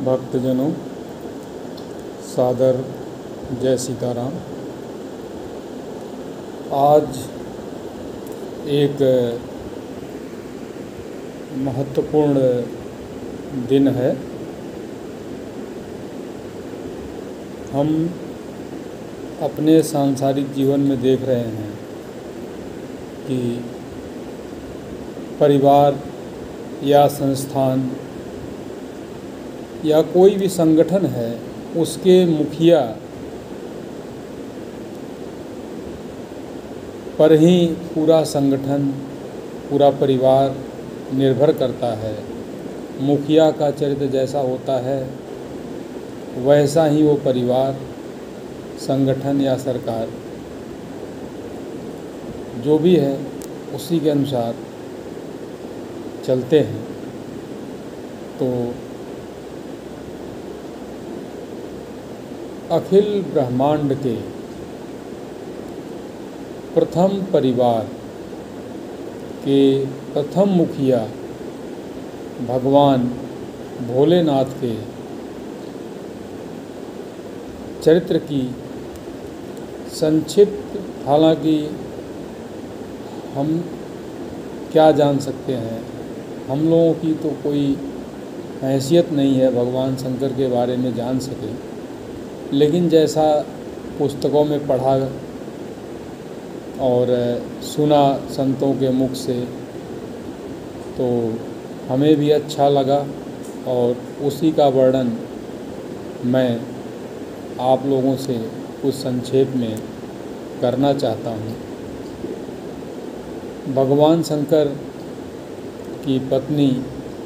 भक्तजनों, सादर जय सीताराम। आज एक महत्वपूर्ण दिन है। हम अपने सांसारिक जीवन में देख रहे हैं कि परिवार या संस्थान या कोई भी संगठन है, उसके मुखिया पर ही पूरा संगठन, पूरा परिवार निर्भर करता है। मुखिया का चरित्र जैसा होता है वैसा ही वो परिवार, संगठन या सरकार जो भी है उसी के अनुसार चलते हैं। तो अखिल ब्रह्मांड के प्रथम परिवार के प्रथम मुखिया भगवान भोलेनाथ के चरित्र की संक्षिप्त, हालांकि हम क्या जान सकते हैं, हम लोगों की तो कोई हैसियत नहीं है भगवान शंकर के बारे में जान सके, लेकिन जैसा पुस्तकों में पढ़ा और सुना संतों के मुख से, तो हमें भी अच्छा लगा और उसी का वर्णन मैं आप लोगों से कुछ संक्षेप में करना चाहता हूँ। भगवान शंकर की पत्नी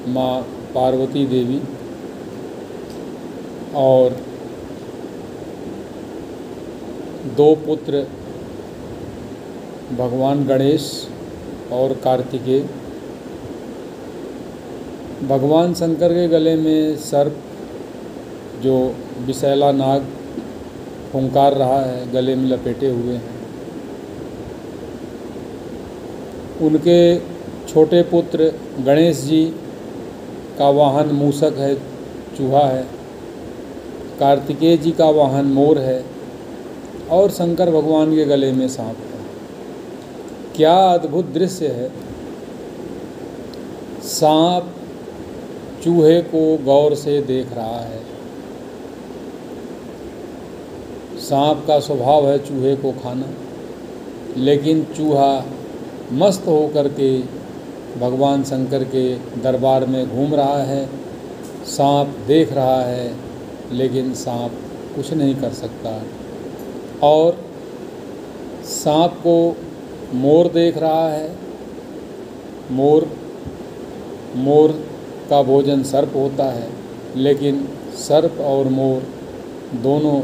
माँ पार्वती देवी और दो पुत्र भगवान गणेश और कार्तिकेय। भगवान शंकर के गले में सर्प, जो विषैला नाग फुंकार रहा है, गले में लपेटे हुए हैं। उनके छोटे पुत्र गणेश जी का वाहन मूषक है, चूहा है। कार्तिकेय जी का वाहन मोर है और शंकर भगवान के गले में सांप है। क्या अद्भुत दृश्य है। सांप चूहे को गौर से देख रहा है। सांप का स्वभाव है चूहे को खाना, लेकिन चूहा मस्त होकर के भगवान शंकर के दरबार में घूम रहा है। सांप देख रहा है, लेकिन सांप कुछ नहीं कर सकता। और सांप को मोर देख रहा है। मोर का भोजन सर्प होता है, लेकिन सर्प और मोर दोनों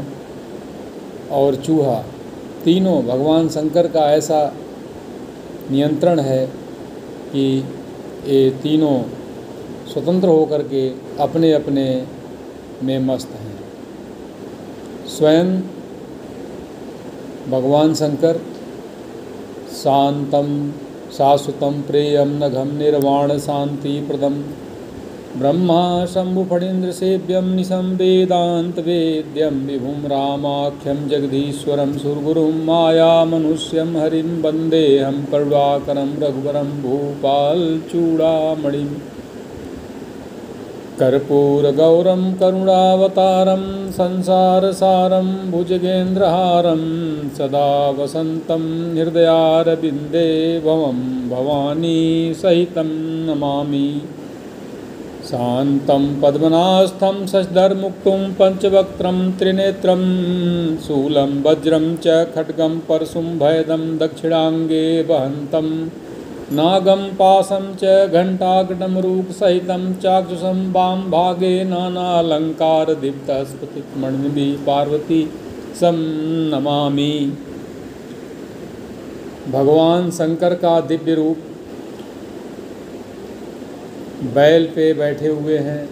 और चूहा तीनों भगवान शंकर का ऐसा नियंत्रण है कि ये तीनों स्वतंत्र होकर के अपने अपने में मस्त हैं। स्वयं भगवान शंकर शांतम शाश्वतम प्रेयम नघम निर्वाण शांति प्रदम ब्रह्मा शंभु फणीन्द्र सेव्यम निशम वेदांत वेद्यम विभुम रामाख्यम जगदीश्वरम सुरगुरुं माया मनुष्यम हरिम वंदेहम करुणाकरम रघुवरम भूपाल चूड़ामणिम कर्पूरगौरम करुणावतारम संसारसारम भुजगेन्द्रहारम सदा वसंतम हृदयारविंदे भवम भवानी सहितं नमामि। शांतं पद्मनास्थं शशिधरमुक्तं पंचवक्त्रं त्रिनेत्रं शूलं वज्रं च खड्गं परशुं भयदं दक्षिणांगे वहन्तं नागं पाशं च घण्टाघटमरूपसहितं चाक्षुषं वाम भागे नानालंकारदीप्तः स्फटिकमणिभिः पार्वती सं नमामि। भगवान शंकर का दिव्य रूप बैल पे बैठे हुए हैं।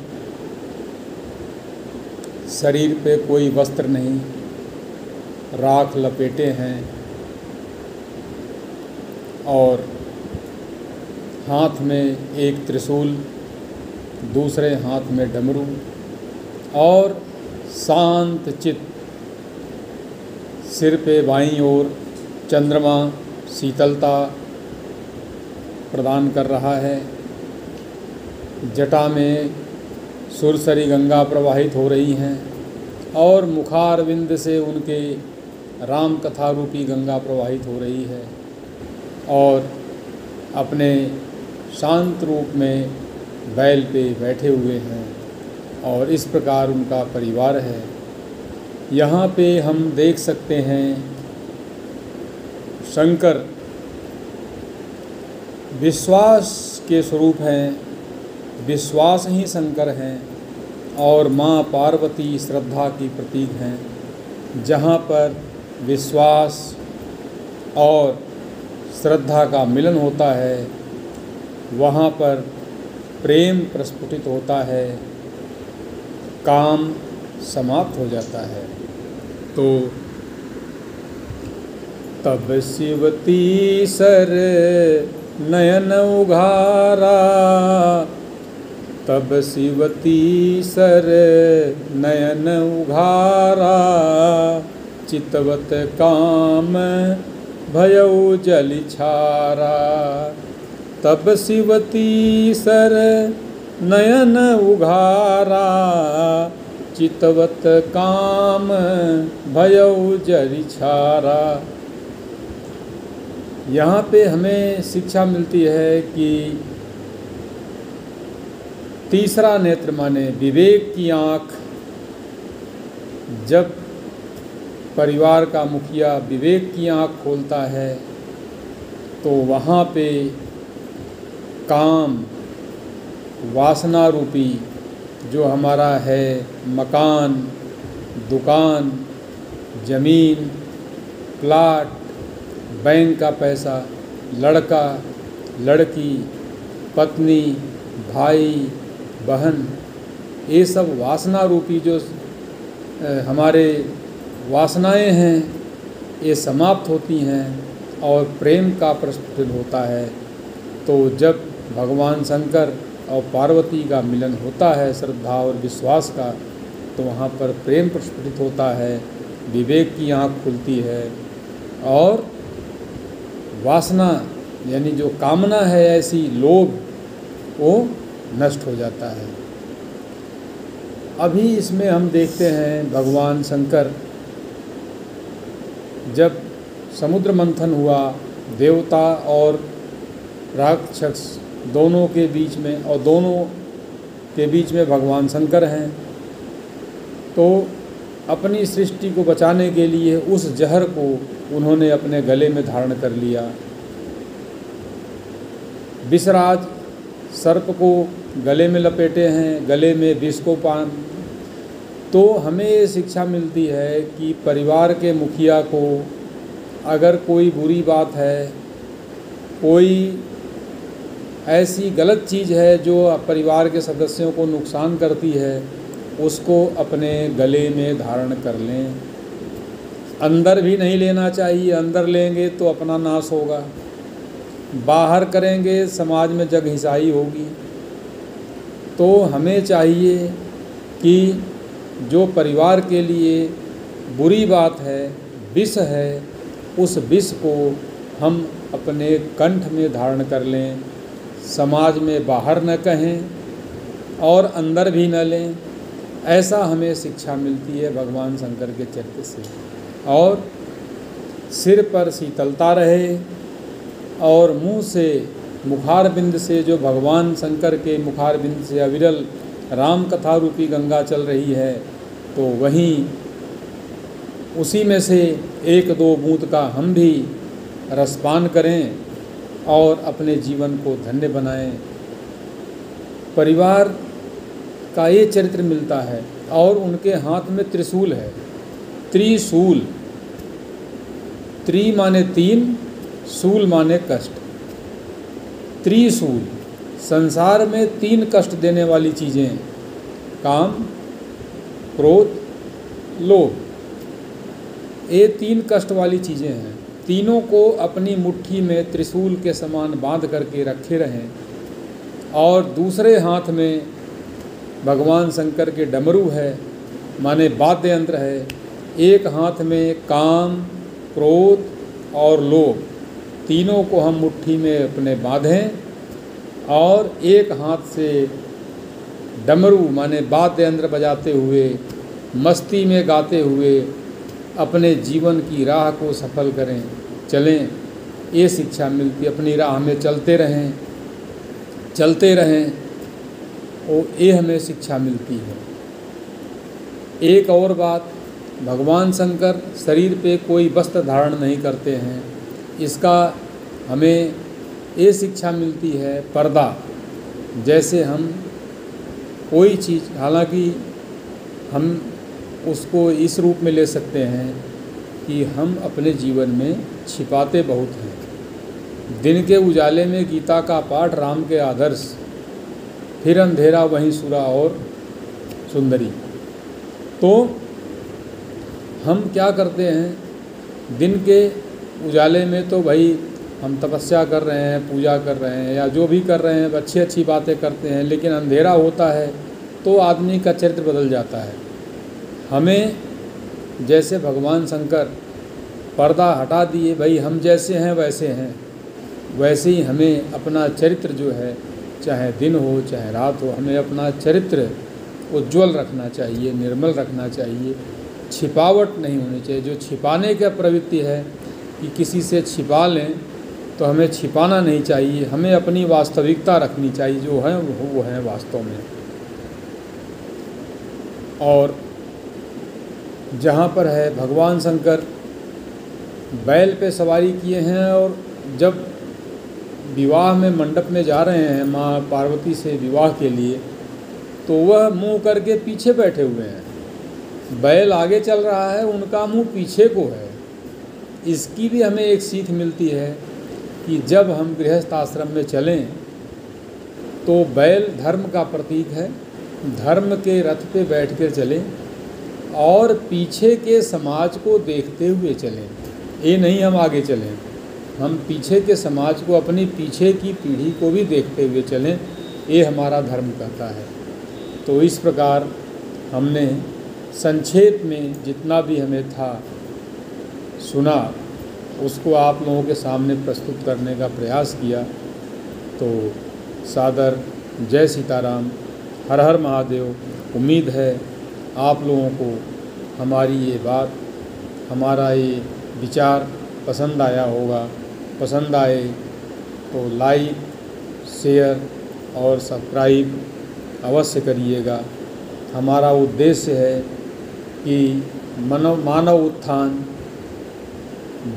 शरीर पे कोई वस्त्र नहीं, राख लपेटे हैं और हाथ में एक त्रिशूल, दूसरे हाथ में डमरू और शांत चित्त। सिर पे बाईं ओर चंद्रमा शीतलता प्रदान कर रहा है। जटा में सुरसरी गंगा प्रवाहित हो रही हैं और मुखारविंद से उनके राम कथा रूपी गंगा प्रवाहित हो रही है और अपने शांत रूप में बैल पे बैठे हुए हैं और इस प्रकार उनका परिवार है। यहाँ पे हम देख सकते हैं शंकर विश्वास के स्वरूप हैं, विश्वास ही शंकर हैं और माँ पार्वती श्रद्धा की प्रतीक हैं। जहाँ पर विश्वास और श्रद्धा का मिलन होता है वहाँ पर प्रेम प्रस्फुटित होता है, काम समाप्त हो जाता है। तो तब शिवती सर नयन उघारा, तब शिवती सर नयन उघारा, चितवत काम भयउ जलिछारा। तब शिवती सर नयन उघारा, चितवत काम भयउ जलिछारा। यहाँ पे हमें शिक्षा मिलती है कि तीसरा नेत्र माने विवेक की आँख। जब परिवार का मुखिया विवेक की आँख खोलता है तो वहाँ पे काम वासना रूपी जो हमारा है मकान, दुकान, ज़मीन, प्लाट, बैंक का पैसा, लड़का, लड़की, पत्नी, भाई, बहन, ये सब वासना रूपी जो हमारे वासनाएं हैं ये समाप्त होती हैं और प्रेम का प्रस्फुटित होता है। तो जब भगवान शंकर और पार्वती का मिलन होता है श्रद्धा और विश्वास का, तो वहाँ पर प्रेम प्रस्फुटित होता है, विवेक की आँख खुलती है और वासना यानी जो कामना है ऐसी लोभ वो नष्ट हो जाता है। अभी इसमें हम देखते हैं भगवान शंकर जब समुद्र मंथन हुआ, देवता और राक्षस दोनों के बीच में, और दोनों के बीच में भगवान शंकर हैं, तो अपनी सृष्टि को बचाने के लिए उस जहर को उन्होंने अपने गले में धारण कर लिया। विषराज सर्प को गले में लपेटे हैं, गले में विष को पान। तो हमें ये शिक्षा मिलती है कि परिवार के मुखिया को अगर कोई बुरी बात है, कोई ऐसी गलत चीज़ है जो परिवार के सदस्यों को नुकसान करती है, उसको अपने गले में धारण कर लें। अंदर भी नहीं लेना चाहिए, अंदर लेंगे तो अपना नाश होगा, बाहर करेंगे समाज में जग हिंसाई होगी। तो हमें चाहिए कि जो परिवार के लिए बुरी बात है, विष है, उस विष को हम अपने कंठ में धारण कर लें, समाज में बाहर न कहें और अंदर भी न लें। ऐसा हमें शिक्षा मिलती है भगवान शंकर के चरित्र से। और सिर पर शीतलता रहे और मुंह से, मुखारबिंद से जो भगवान शंकर के मुखारबिंद से अविरल राम कथा रूपी गंगा चल रही है, तो वहीं उसी में से एक दो बूंद का हम भी रसपान करें और अपने जीवन को धन्य बनाएं। परिवार का ये चरित्र मिलता है और उनके हाथ में त्रिशूल है, त्रिशूल। त्रि माने तीन, शूल माने कष्ट। त्रिशूल, संसार में तीन कष्ट देने वाली चीज़ें, काम, क्रोध, लोभ, ये तीन कष्ट वाली चीज़ें हैं। तीनों को अपनी मुट्ठी में त्रिशूल के समान बांध करके रखे रहें और दूसरे हाथ में भगवान शंकर के डमरू है, माने वाद्य यंत्र है। एक हाथ में काम, क्रोध और लोभ तीनों को हम मुट्ठी में अपने बांधें और एक हाथ से डमरू माने वाद्य यंत्र बजाते हुए, मस्ती में गाते हुए अपने जीवन की राह को सफल करें, चलें। ये शिक्षा मिलती, अपनी राह में चलते रहें और ये हमें शिक्षा मिलती है। एक और बात, भगवान शंकर शरीर पे कोई वस्त्र धारण नहीं करते हैं, इसका हमें ये शिक्षा मिलती है पर्दा। जैसे हम कोई चीज़, हालांकि हम उसको इस रूप में ले सकते हैं कि हम अपने जीवन में छिपाते बहुत हैं। दिन के उजाले में गीता का पाठ, राम के आदर्श, फिर अंधेरा वहीं सुरा और सुंदरी। तो हम क्या करते हैं, दिन के उजाले में तो भाई हम तपस्या कर रहे हैं, पूजा कर रहे हैं या जो भी कर रहे हैं, अच्छी अच्छी बातें करते हैं, लेकिन अंधेरा होता है तो आदमी का चरित्र बदल जाता है। हमें जैसे भगवान शंकर पर्दा हटा दिए, भाई हम जैसे हैं वैसे हैं, वैसे ही हमें अपना चरित्र जो है, चाहे दिन हो चाहे रात हो, हमें अपना चरित्र उज्ज्वल रखना चाहिए, निर्मल रखना चाहिए। छिपावट नहीं होनी चाहिए। जो छिपाने का प्रवृत्ति है कि किसी से छिपा लें, तो हमें छिपाना नहीं चाहिए। हमें अपनी वास्तविकता रखनी चाहिए, जो है वो है वास्तव में। और जहाँ पर है भगवान शंकर बैल पे सवारी किए हैं और जब विवाह में मंडप में जा रहे हैं माँ पार्वती से विवाह के लिए, तो वह मुंह करके पीछे बैठे हुए हैं। बैल आगे चल रहा है, उनका मुंह पीछे को है। इसकी भी हमें एक सीख मिलती है कि जब हम गृहस्थ आश्रम में चलें तो बैल धर्म का प्रतीक है, धर्म के रथ पे बैठ कर चलें और पीछे के समाज को देखते हुए चलें। ये नहीं हम आगे चलें, हम पीछे के समाज को, अपनी पीछे की पीढ़ी को भी देखते हुए चलें। ये हमारा धर्म कहता है। तो इस प्रकार हमने संक्षेप में जितना भी हमें था सुना, उसको आप लोगों के सामने प्रस्तुत करने का प्रयास किया। तो सादर जय सीताराम, हर हर महादेव। उम्मीद है आप लोगों को हमारी ये बात, हमारा ये विचार पसंद आया होगा। पसंद आए तो लाइक, शेयर और सब्सक्राइब अवश्य करिएगा। हमारा उद्देश्य है कि मानव उत्थान,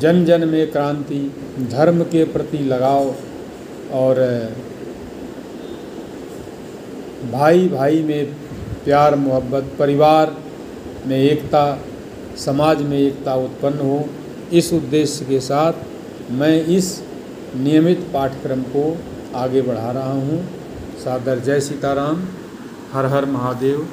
जन जन में क्रांति, धर्म के प्रति लगाव और भाई भाई में प्यार मोहब्बत, परिवार में एकता, समाज में एकता उत्पन्न हो। इस उद्देश्य के साथ मैं इस नियमित पाठ्यक्रम को आगे बढ़ा रहा हूँ। सादर जय सीताराम, हर हर महादेव।